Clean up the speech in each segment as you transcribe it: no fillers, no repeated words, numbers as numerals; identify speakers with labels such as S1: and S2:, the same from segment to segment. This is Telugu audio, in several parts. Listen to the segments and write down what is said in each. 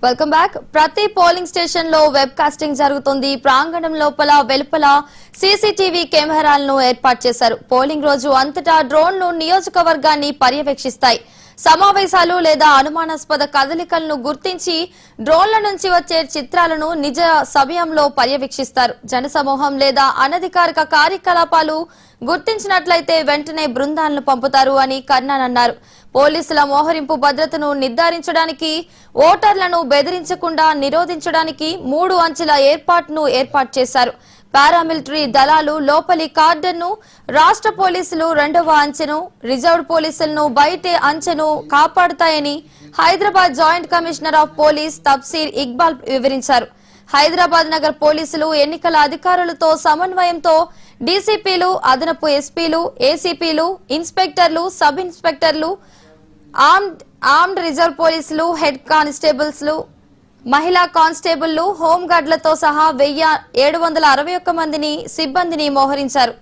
S1: Welcome back. ప్రతి పోలింగ్ స్టేషన్ లో వెబ్ కాస్టింగ్ జరుగుతుంది. ప్రాంగణం లోపల వెలుపల సీసీటీవీ కెమెరాలను ఏర్పాటు చేశారు. పోలింగ్ రోజు అంతటా డ్రోన్లు నియోజకవర్గాన్ని పర్యవేక్షిస్తాయి. సమావేశాలు లేదా అనుమానాస్పద కదలికలను గుర్తించి డ్రోన్ల నుంచి వచ్చే చిత్రాలను నిజ సమయంలో పర్యవేక్షిస్తారు. జనసమూహం లేదా అనధికారిక కార్యకలాపాలు గుర్తించినట్లయితే వెంటనే బృందాలను పంపుతారు అని కర్ణన్ అన్నారు. పోలీసుల మోహరింపు భద్రతను నిర్ధారించడానికి, ఓటర్లను బెదిరించకుండా నిరోధించడానికి 3 అంచెల ఏర్పాటు చేశారు. పారామిలిటరీ దళాలు లోపలి కార్డన్ను, రాష్ట్ర పోలీసులు 2వ అంచెను, రిజర్వ్ పోలీసులను బయటే అంచెను కాపాడుతాయని Hyderabad joint commissioner of police Tabsir Iqbal వివరించారు. హైదరాబాద్ నగర్ పోలీసులు ఎన్నికల అధికారులతో సమన్వయంతో డీసీపీలు, అదనపు ఎస్పీలు, ఏసీపీలు, ఇన్స్పెక్టర్లు, సబ్ ఇన్స్పెక్టర్లు, ఆర్మ్డ్ రిజర్వ్ పోలీసులు, హెడ్ కానిస్టేబుల్స్, మహిళా కానిస్టేబుళ్లు, హోంగార్డులతో సహా 1761 మందిని సిబ్బందిని మోహరించారు.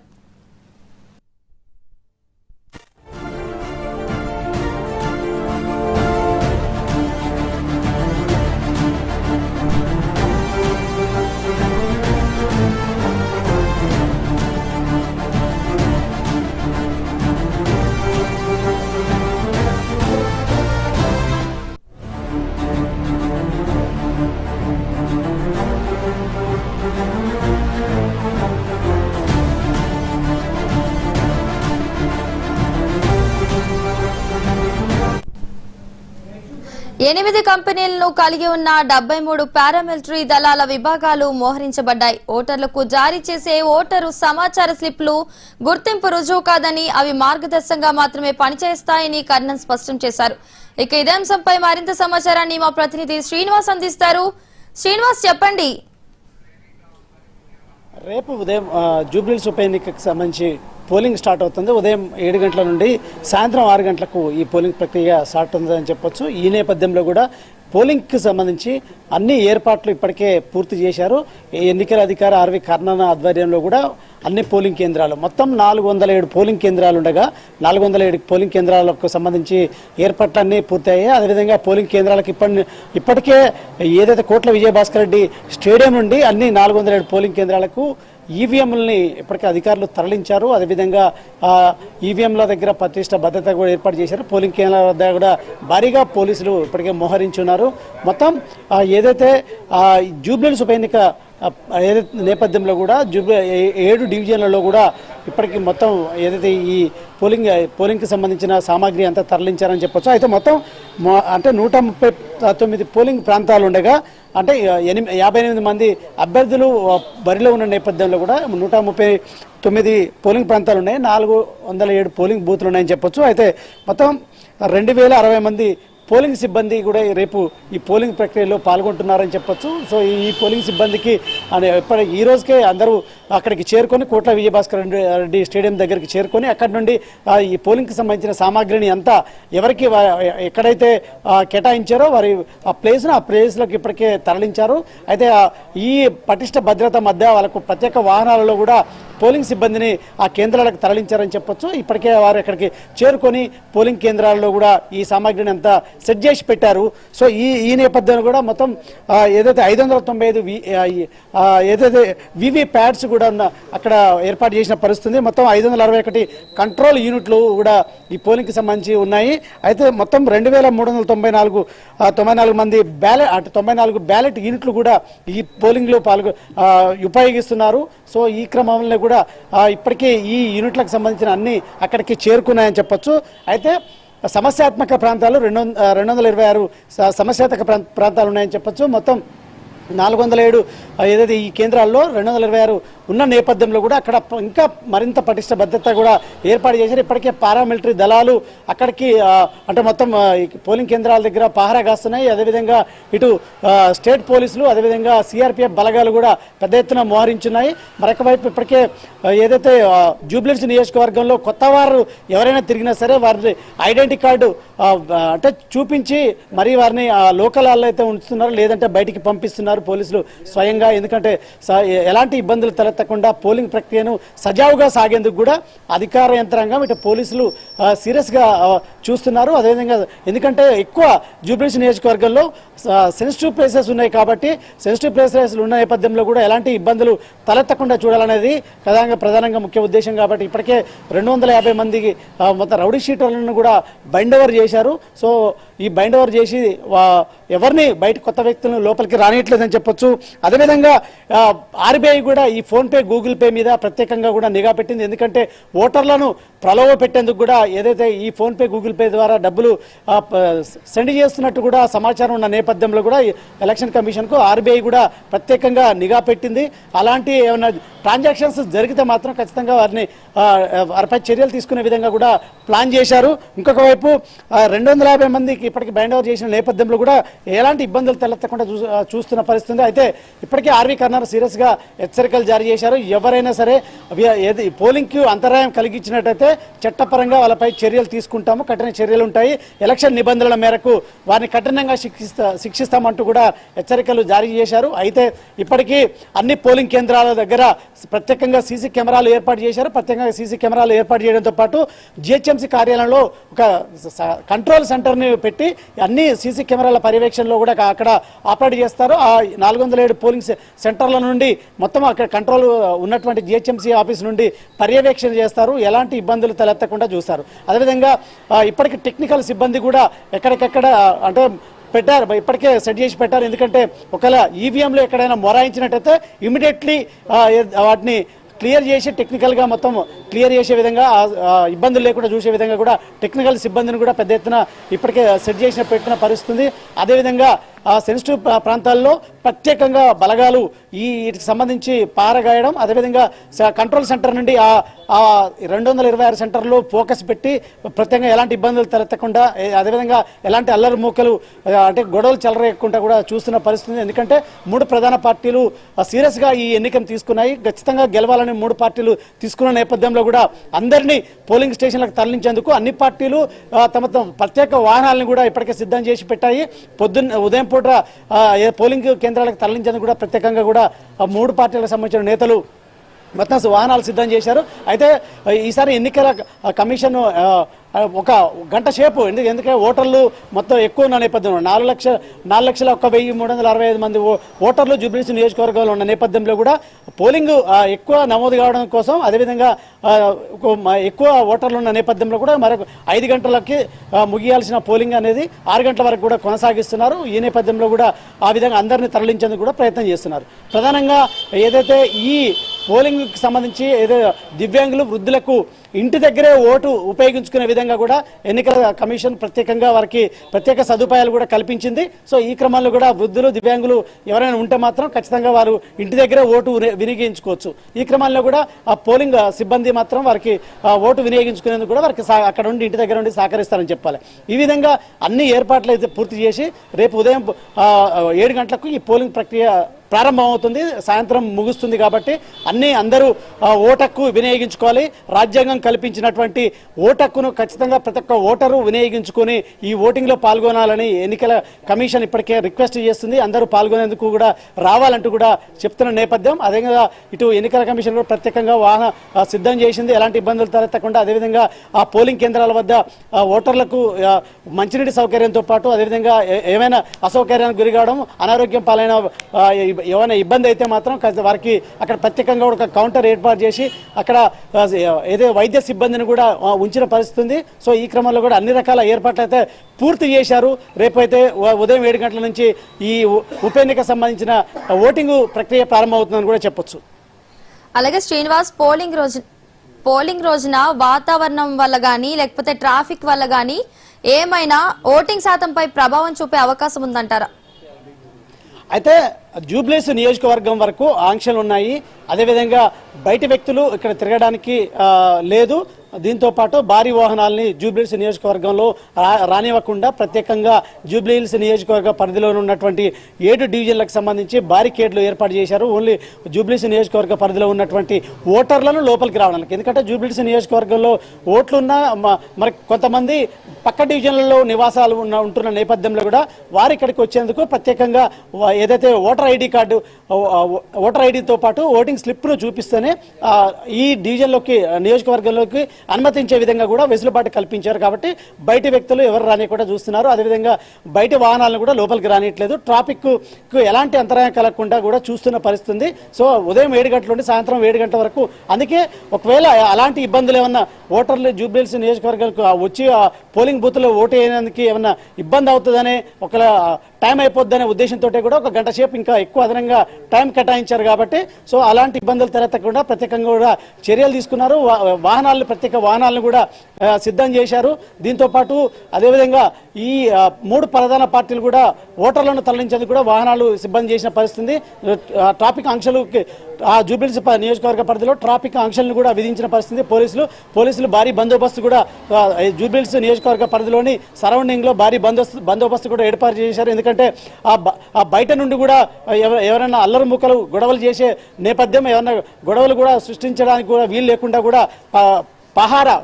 S1: ఎనిమిది కంపెనీలను కలిగి ఉన్న 73 పారామిలిటరీ దళాల విభాగాలు మోహరించబడ్డాయి. ఓటర్లకు జారీ చేసే ఓటరు సమాచార స్లిప్లు గుర్తింపు రుజువు కాదని, అవి మార్గదర్శకంగా మాత్రమే పనిచేస్తాయని కర్ణన్ స్పష్టం చేశారు. ఇక ఇదే అంశంపై మరింత సమాచారాన్ని మా ప్రతినిధి శ్రీనివాస్ అందిస్తారు. శ్రీనివాస్, చెప్పండి.
S2: రేపు ఉదయం జూబ్లీహిల్స్ ఉప ఎన్నికకు సంబంధించి పోలింగ్ స్టార్ట్ అవుతుంది. ఉదయం 7 గంటల నుండి సాయంత్రం 6 గంటలకు ఈ పోలింగ్ ప్రక్రియ స్టార్ట్ అవుతుందని చెప్పొచ్చు. ఈ నేపథ్యంలో కూడా పోలింగ్కి సంబంధించి అన్ని ఏర్పాట్లు ఇప్పటికే పూర్తి చేశారు. ఎన్నికల అధికారి ఆర్వి కర్ణన్ ఆధ్వర్యంలో కూడా అన్ని పోలింగ్ కేంద్రాలు మొత్తం 407 పోలింగ్ కేంద్రాలు ఉండగా 407 పోలింగ్ కేంద్రాలకు సంబంధించి ఏర్పాట్లన్నీ పూర్తయ్యాయి. అదేవిధంగా పోలింగ్ కేంద్రాలకు ఇప్పటికే ఏదైతే కోట్ల విజయభాస్కర్ రెడ్డి స్టేడియం నుండి అన్ని 407 పోలింగ్ కేంద్రాలకు ఈవీఎంలని ఇప్పటికే అధికారులు తరలించారు. అదేవిధంగా ఈవీఎంల దగ్గర పటిష్ట భద్రత కూడా ఏర్పాటు చేశారు. పోలింగ్ కేంద్రాల వద్ద కూడా భారీగా పోలీసులు ఇప్పటికే మోహరించున్నారు. మొత్తం ఏదైతే జూబ్లీహిల్స్ ఉప ఎన్నిక నేపథ్యంలో కూడా 7 డివిజన్లలో కూడా ఇప్పటికీ మొత్తం ఏదైతే ఈ పోలింగ్కి సంబంధించిన సామాగ్రి అంతా తరలించారని చెప్పొచ్చు. అయితే మొత్తం అంటే 139 పోలింగ్ ప్రాంతాలు ఉండగా అంటే 58 మంది అభ్యర్థులు బరిలో ఉన్న నేపథ్యంలో కూడా 139 పోలింగ్ ప్రాంతాలు ఉన్నాయి, 407 పోలింగ్ బూత్లు ఉన్నాయని చెప్పొచ్చు. అయితే మొత్తం 2060 మంది పోలింగ్ సిబ్బంది కూడా రేపు ఈ పోలింగ్ ప్రక్రియలో పాల్గొంటున్నారని చెప్పొచ్చు. సో ఈ పోలింగ్ సిబ్బందికి ఈ రోజుకే అందరూ అక్కడికి చేరుకొని కోట్ల విజయభాస్కర్ రెడ్డి స్టేడియం దగ్గరికి చేరుకొని అక్కడి నుండి ఈ పోలింగ్కి సంబంధించిన సామాగ్రిని అంతా ఎవరికి ఎక్కడైతే కేటాయించారో వారి ఆ ప్లేస్లోకి ఇప్పటికే తరలించారు. అయితే ఈ పటిష్ట భద్రత మధ్య వాళ్ళకు ప్రత్యేక వాహనాలలో కూడా పోలింగ్ సిబ్బందిని ఆ కేంద్రాలకు తరలించారని చెప్పొచ్చు. ఇప్పటికే వారు అక్కడికి చేరుకొని పోలింగ్ కేంద్రాల్లో కూడా ఈ సామాగ్రిని అంతా సెట్ చేసి పెట్టారు. సో ఈ నేపథ్యంలో కూడా మొత్తం ఏదైతే 595 ఏదైతే వివి ప్యాడ్స్ కూడా అక్కడ ఏర్పాటు చేసిన పరిస్థితి. మొత్తం 561 కంట్రోల్ యూనిట్లు కూడా ఈ పోలింగ్కి సంబంధించి ఉన్నాయి. అయితే మొత్తం 2394 మంది బ్యాలెట్ 94 బ్యాలెట్ యూనిట్లు కూడా ఈ పోలింగ్లో ఉపయోగిస్తున్నారు. సో ఈ క్రమంలో కూడా ఇప్పటికే ఈ యూనిట్లకు సంబంధించిన అన్ని అక్కడికి చేరుకున్నాయని చెప్పొచ్చు. అయితే సమస్యాత్మక ప్రాంతాలు 226 సమస్యాత్మక ప్రాంతాలు ఉన్నాయని చెప్పొచ్చు. మొత్తం 407 ఏదైతే ఈ కేంద్రాల్లో 226 ఉన్న నేపథ్యంలో కూడా అక్కడ ఇంకా మరింత పటిష్ట భద్రత కూడా ఏర్పాటు చేశారు. ఇప్పటికే పారామిలిటరీ దళాలు అక్కడికి అంటే మొత్తం పోలింగ్ కేంద్రాల దగ్గర పహారా కాస్తున్నాయి. అదేవిధంగా ఇటు స్టేట్ పోలీసులు అదేవిధంగా సిఆర్పిఎఫ్ బలగాలు కూడా పెద్ద ఎత్తున మోహరించున్నాయి. మరొక వైపు ఇప్పటికే ఏదైతే జూబ్లీహిల్స్ నియోజకవర్గంలో కొత్త వారు ఎవరైనా తిరిగినా సరే వారి ఐడెంటిటీ కార్డు అంటే చూపించి మరి వారిని లోకల్ వాళ్ళు అయితే ఉంచుతున్నారు, లేదంటే బయటికి పంపిస్తున్నారు. చేశారు పోలీసులు స్వయంగా. ఎందుకంటే ఎలాంటి ఇబ్బందులు తలెత్తకుండా పోలింగ్ ప్రక్రియను సజావుగా సాగేందుకు కూడా అధికార యంత్రాంగం ఇటు పోలీసులు సీరియస్గా చూస్తున్నారు. అదేవిధంగా ఎందుకంటే ఎక్కువ జూబ్లీహిల్స్ నియోజకవర్గంలో సెన్సిటివ్ ప్లేసెస్ ఉన్నాయి కాబట్టి సెన్సిటివ్ ప్లేసెస్ ఉన్న నేపథ్యంలో కూడా ఎలాంటి ఇబ్బందులు తలెత్తకుండా చూడాలనేది ప్రధానంగా ముఖ్య ఉద్దేశం. కాబట్టి ఇప్పటికే 250 మందికి మొత్తం రౌడీ షీటర్లను కూడా బైండ్ ఓవర్ చేశారు. సో ఈ బైండ్ ఓవర్ చేసి ఎవరిని బయట కొత్త వ్యక్తులను లోపలికి రానియట్లేదని చెప్పొచ్చు. అదేవిధంగా ఆర్బీఐ కూడా ఈ ఫోన్పే గూగుల్ పే మీద ప్రత్యేకంగా కూడా నిఘా పెట్టింది. ఎందుకంటే ఓటర్లను ప్రలోభ పెట్టేందుకు కూడా ఏదైతే ఈ ఫోన్పే గూగుల్ పే ద్వారా డబ్బులు సెండ్ చేస్తున్నట్టు కూడా సమాచారం ఉన్న నేపథ్యంలో కూడా ఎలక్షన్ కమిషన్కు ఆర్బీఐ కూడా ప్రత్యేకంగా నిఘా పెట్టింది. అలాంటి ఏమైనా ట్రాన్సాక్షన్స్ జరిగితే మాత్రం ఖచ్చితంగా వారిపై చర్యలు తీసుకునే విధంగా కూడా ప్లాన్ చేశారు. ఇంకొక వైపు 250 మందికి ఇప్పటికీ బైండ్ ఓవర్ చేసిన నేపథ్యంలో కూడా ఎలాంటి ఇబ్బందులు తలెత్తకుండా చూస్తున్న పరిస్థితి. అయితే ఇప్పటికే ఆర్వీ కర్నర్ సీరియస్గా హెచ్చరికలు జారీ చేశారు. ఎవరైనా సరే పోలింగ్కి అంతరాయం కలిగించినట్టయితే చట్టపరంగా వాళ్ళపై చర్యలు తీసుకుంటాము, కఠిన చర్యలు ఉంటాయి, ఎలక్షన్ నిబంధనల మేరకు వారిని కఠినంగా శిక్షిస్తామంటూ కూడా హెచ్చరికలు జారీ చేశారు. అయితే ఇప్పటికీ అన్ని పోలింగ్ కేంద్రాల దగ్గర ప్రత్యేకంగా సీసీ కెమెరాలు ఏర్పాటు చేశారు. ప్రత్యేకంగా సీసీ కెమెరాలు ఏర్పాటు చేయడంతో పాటు జిహెచ్ఎంసీ కార్యాలయంలో ఒక కంట్రోల్ సెంటర్ని పెట్టి అన్ని సీసీ కెమెరాల పర్యవేక్షణలో కూడా అక్కడ ఆపరేట్ చేస్తారు. ఆ 407 పోలింగ్ సెంటర్ల నుండి మొత్తం అక్కడ కంట్రోల్ ఉన్నటువంటి జిహెచ్ఎంసీ ఆఫీస్ నుండి పర్యవేక్షణ చేస్తారు. ఎలాంటి ఇబ్బందులు తలెత్తకుండా చూస్తారు. అదేవిధంగా ఇప్పటికి టెక్నికల్ సిబ్బంది కూడా ఎక్కడికెక్కడ అంటే పెట్టారు, ఇప్పటికే సెట్ చేసి పెట్టారు. ఎందుకంటే ఒకవేళ ఈవీఎంలో ఎక్కడైనా మొరాయించినట్టయితే ఇమీడియట్లీ వాటిని క్లియర్ చేసి టెక్నికల్గా మొత్తం క్లియర్ చేసే విధంగా ఇబ్బందులు లేకుండా చూసే విధంగా కూడా టెక్నికల్ సిబ్బందిని కూడా పెద్ద ఎత్తున ఇప్పటికే సెట్ చేసిన పెట్టిన పరిస్థితుంది. అదేవిధంగా సెన్సిటివ్ ప్రాంతాల్లో ప్రత్యేకంగా బలగాలు వీటికి సంబంధించి పారగాయడం, అదేవిధంగా కంట్రోల్ సెంటర్ నుండి 226 సెంటర్లో ఫోకస్ పెట్టి ప్రత్యేకంగా ఎలాంటి ఇబ్బందులు తలెత్తకుండా అదేవిధంగా ఎలాంటి అల్లరి మూకలు అంటే గొడవలు చెలరేయకుండా కూడా చూస్తున్న పరిస్థితి. ఎందుకంటే 3 ప్రధాన పార్టీలు సీరియస్గా ఈ ఎన్నికను తీసుకున్నాయి. ఖచ్చితంగా గెలవాలని 3 పార్టీలు తీసుకున్న నేపథ్యంలో కూడా అందరినీ పోలింగ్ స్టేషన్లకు తరలించేందుకు అన్ని పార్టీలు తమ ప్రత్యేక వాహనాలను కూడా ఇప్పటికే సిద్ధం చేసి పెట్టాయి. ఉదయం పూట పోలింగ్ కేంద్రాలకు తరలించేందుకు కూడా ప్రత్యేకంగా కూడా 3 పార్టీలకు సంబంధించిన నేతలు మొత్తం వాహనాలు సిద్ధం చేశారు. అయితే ఈసారి ఎన్నికల కమిషన్ ఒక గంట సేపు ఎందుకంటే ఓటర్లు మొత్తం ఎక్కువ ఉన్న నేపథ్యంలో 4,01,365 మంది ఓటర్లు జూబ్లీహిల్స్ నియోజకవర్గంలో ఉన్న నేపథ్యంలో కూడా పోలింగ్ ఎక్కువ నమోదు కావడం కోసం అదేవిధంగా ఎక్కువ ఓటర్లు ఉన్న నేపథ్యంలో కూడా మరొక 5 గంటలకి ముగియాల్సిన పోలింగ్ అనేది 6 గంటల వరకు కూడా కొనసాగిస్తున్నారు. ఈ నేపథ్యంలో కూడా ఆ విధంగా అందరినీ తరలించేందుకు కూడా ప్రయత్నం చేస్తున్నారు. ప్రధానంగా ఏదైతే ఈ పోలింగ్కి సంబంధించి ఏదో దివ్యాంగులు వృద్ధులకు ఇంటి దగ్గరే ఓటు ఉపయోగించుకునే విధంగా కూడా ఎన్నికల కమిషన్ ప్రత్యేకంగా వారికి ప్రత్యేక సదుపాయాలు కూడా కల్పించింది. సో ఈ క్రమంలో కూడా వృద్ధులు దివ్యాంగులు ఎవరైనా ఉంటే మాత్రం ఖచ్చితంగా వారు ఇంటి దగ్గరే ఓటు వినియోగించుకోవచ్చు. ఈ క్రమంలో కూడా ఆ పోలింగ్ సిబ్బంది మాత్రం వారికి ఓటు వినియోగించుకునేందుకు కూడా వారికి అక్కడ నుండి ఇంటి దగ్గర నుండి సహకరిస్తారని చెప్పాలి. ఈ విధంగా అన్ని ఏర్పాట్లు అయితే పూర్తి చేసి రేపు ఉదయం 7 గంటలకు ఈ పోలింగ్ ప్రక్రియ ప్రారంభమవుతుంది, సాయంత్రం ముగుస్తుంది. కాబట్టి అందరూ ఓటు వినియోగించుకోవాలి. రాజ్యాంగం కల్పించినటువంటి ఓటు ఖచ్చితంగా ప్రతి ఒక్క ఓటరు వినియోగించుకొని ఈ ఓటింగ్లో పాల్గొనాలని ఎన్నికల కమిషన్ ఇప్పటికే రిక్వెస్ట్ చేస్తుంది. అందరూ పాల్గొనేందుకు కూడా రావాలంటూ కూడా చెప్తున్న నేపథ్యం. అదేవిధంగా ఇటు ఎన్నికల కమిషన్ కూడా ప్రత్యేకంగా వాహన సిద్ధం చేసింది, ఎలాంటి ఇబ్బందులు తలెత్తకుండా. అదేవిధంగా ఆ పోలింగ్ కేంద్రాల వద్ద ఓటర్లకు మంచినీటి సౌకర్యంతో పాటు అదేవిధంగా ఏమైనా అసౌకర్యానికి గురి కావడం, అనారోగ్యం పాలైన ఏమైనా ఇబ్బంది అయితే మాత్రం వారికి అక్కడ ప్రత్యేకంగా ఒక కౌంటర్ ఏర్పాటు చేసి అక్కడ ఏదో వైద్య సిబ్బందిని కూడా ఉంచిన పరిస్థితి ఉంది. సో ఈ క్రమంలో కూడా అన్ని రకాల ఏర్పాట్లు అయితే పూర్తి చేశారు. రేపైతే ఉదయం 7 గంటల నుంచి ఈ ఉప ఎన్నిక సంబంధించిన ఓటింగ్ ప్రక్రియ ప్రారంభమవుతుందని కూడా చెప్పొచ్చు.
S1: అలాగే శ్రీనివాస్, పోలింగ్ రోజున వాతావరణం వల్ల గానీ లేకపోతే ట్రాఫిక్ వల్ల గానీ ఏమైనా ఓటింగ్ శాతంపై ప్రభావం చూపే అవకాశం ఉందంటారా?
S2: అయితే జూబ్లీహిల్స్ నియోజకవర్గం వరకు ఆంక్షలు ఉన్నాయి. అదేవిధంగా బయట వ్యక్తులు ఇక్కడ తిరగడానికి లేదు. దీంతో పాటు భారీ వాహనాలని జూబ్లీహిల్స్ నియోజకవర్గంలో రానివ్వకుండా ప్రత్యేకంగా జూబ్లీహిల్స్ నియోజకవర్గ పరిధిలో ఉన్నటువంటి 7 డివిజన్లకు సంబంధించి బారికేడ్లు ఏర్పాటు చేశారు. ఓన్లీ జూబ్లీహిల్స్ నియోజకవర్గ పరిధిలో ఉన్నటువంటి ఓటర్లను లోపలికి రావడానికి. ఎందుకంటే జూబ్లీహిల్స్ నియోజకవర్గంలో ఓట్లున్న మరి కొంతమంది పక్క డివిజన్లలో నివాసాలు ఉంటున్న నేపథ్యంలో కూడా వారు ఇక్కడికి వచ్చేందుకు ప్రత్యేకంగా ఏదైతే ఓటర్ ఐడితో పాటు ఓటింగ్ స్లిప్ను చూపిస్తేనే ఈ డివిజన్లోకి నియోజకవర్గంలోకి అనుమతించే విధంగా కూడా వెసులుబాటు కల్పించారు. కాబట్టి బయటి వ్యక్తులు ఎవరు రానికుండా చూస్తున్నారు. అదేవిధంగా బయటి వాహనాలను కూడా లోపలికి రానియట్లేదు. ట్రాఫిక్ ఎలాంటి అంతరాయం కలగకుండా కూడా చూస్తున్న పరిస్థితి. సో ఉదయం 7 గంటల నుండి సాయంత్రం 7 గంటల వరకు. అందుకే ఒకవేళ అలాంటి ఇబ్బందులు ఏమన్నా ఓటర్లు జూబ్లీహిల్స్ నియోజకవర్గాలకు వచ్చి పోలింగ్ బూత్లో ఓటు వేయడానికి ఏమన్నా ఇబ్బంది అవుతుందనే ఒక టైం అయిపోద్దనే ఉద్దేశంతో కూడా 1 గంట సేపు ఇంకా ఎక్కువ అదనంగా టైం కేటాయించారు. కాబట్టి సో అలాంటి ఇబ్బందులు తలెత్తకుండా ప్రత్యేకంగా కూడా చర్యలు తీసుకున్నారు. ప్రత్యేక వాహనాలను కూడా సిద్ధం చేశారు. దీంతో పాటు అదేవిధంగా ఈ 3 ప్రధాన పార్టీలు కూడా ఓటర్లను తరలించేందుకు కూడా వాహనాలు సిబ్బంది చేసిన పరిస్థితి. ట్రాఫిక్ ఆంక్షలు జూబ్లీహిల్స్ నియోజకవర్గ పరిధిలో ట్రాఫిక్ ఆంక్షలను కూడా విధించిన పరిస్థితి. పోలీసులు భారీ బందోబస్తు కూడా జూబ్లీహిల్స్ నియోజకవర్గ పరిధిలోని సరౌండింగ్ లో భారీ బందోబస్తు కూడా ఏర్పాటు చేశారు. ఎందుకంటే ఆ బయట నుండి కూడా ఎవరైనా అల్లరి ముక్కలు గొడవలు చేసే నేపథ్యం, ఏమైనా గొడవలు కూడా సృష్టించడానికి కూడా వీలు లేకుండా కూడా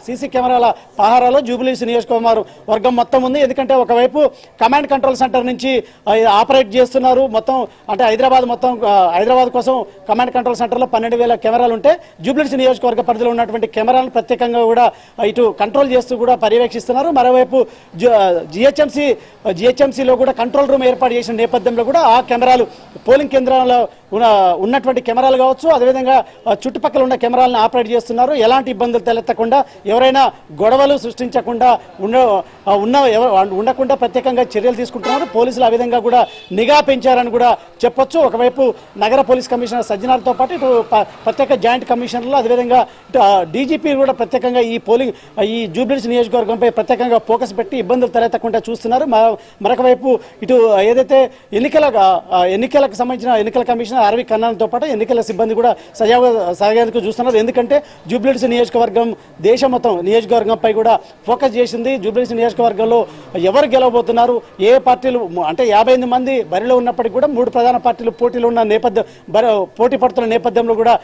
S2: సీసీ కెమెరాల పహారాలో జూబ్లీహిల్స్ నియోజకవర్గం మొత్తం ఉంది. ఎందుకంటే ఒకవైపు కమాండ్ కంట్రోల్ సెంటర్ నుంచి ఆపరేట్ చేస్తున్నారు. మొత్తం అంటే హైదరాబాద్ కోసం కమాండ్ కంట్రోల్ సెంటర్లో 12,000 కెమెరాలు ఉంటే జూబ్లీహిల్స్ నియోజకవర్గ పరిధిలో ఉన్నటువంటి కెమెరాలను ప్రత్యేకంగా కూడా ఇటు కంట్రోల్ చేస్తూ కూడా పర్యవేక్షిస్తున్నారు. మరోవైపు జిహెచ్ఎంసీలో కూడా కంట్రోల్ రూమ్ ఏర్పాటు చేసిన నేపథ్యంలో కూడా ఆ కెమెరాలు పోలింగ్ కేంద్రాల్లో ఉన్నటువంటి కెమెరాలు కావచ్చు, అదేవిధంగా చుట్టుపక్కల ఉన్న కెమెరాలను ఆపరేట్ చేస్తున్నారు. ఎలాంటి ఇబ్బందులు తలెత్తకుండా, ఎవరైనా గొడవలు సృష్టించకుండా ఉండకుండా ప్రత్యేకంగా చర్యలు తీసుకుంటున్నారు. పోలీసులు ఆ విధంగా కూడా నిఘా పెంచారని కూడా చెప్పొచ్చు. ఒకవైపు నగర పోలీస్ కమిషనర్ సజ్జనార్తో పాటు ఇటు ప్రత్యేక జాయింట్ కమిషనర్లు, అదేవిధంగా ఇటు డీజీపీ కూడా ప్రత్యేకంగా ఈ జూబ్లీహిల్స్ నియోజకవర్గంపై ప్రత్యేకంగా ఫోకస్ పెట్టి ఇబ్బందులు తలెత్తకుండా చూస్తున్నారు. మరొక వైపు ఇటు ఏదైతే ఎన్నికలకు సంబంధించిన ఎన్నికల కమిషనర్ ఆర్వి కన్నాన్తో పాటు ఎన్నికల సిబ్బంది కూడా సాగేందుకు చూస్తున్నారు. ఎందుకంటే జూబ్లీహిల్స్ నియోజకవర్గం దేశం మొత్తం నియోజకవర్గంపై కూడా ఫోకస్ చేసింది. జూబ్లీహిల్స్ నియోజకవర్గంలో ఎవరు గెలవబోతున్నారు, ఏ పార్టీలు అంటే 58 మంది బరిలో ఉన్నప్పటికీ కూడా 3 ప్రధాన పార్టీలు పోటీలో ఉన్న పోటీ పడుతున్న నేపథ్యంలో కూడా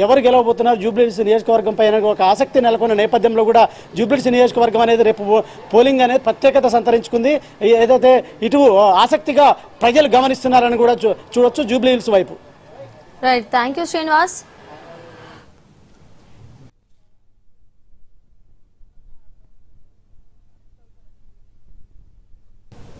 S2: ఎవరు గెలవబోతున్నారు జూబ్లీహిల్స్ నియోజకవర్గం పైన ఒక ఆసక్తి నెలకొన్న నేపథ్యంలో కూడా జూబ్లీహిల్స్ నియోజకవర్గం అనేది రేపు పోలింగ్ అనేది ప్రత్యేకత సంతరించుకుంది. ఏదైతే ఇటు ఆసక్తిగా ప్రజలు గమనిస్తున్నారని కూడా చూడొచ్చు జూబ్లీహిల్స్ వైపు.
S1: Right, thank you Srinivas.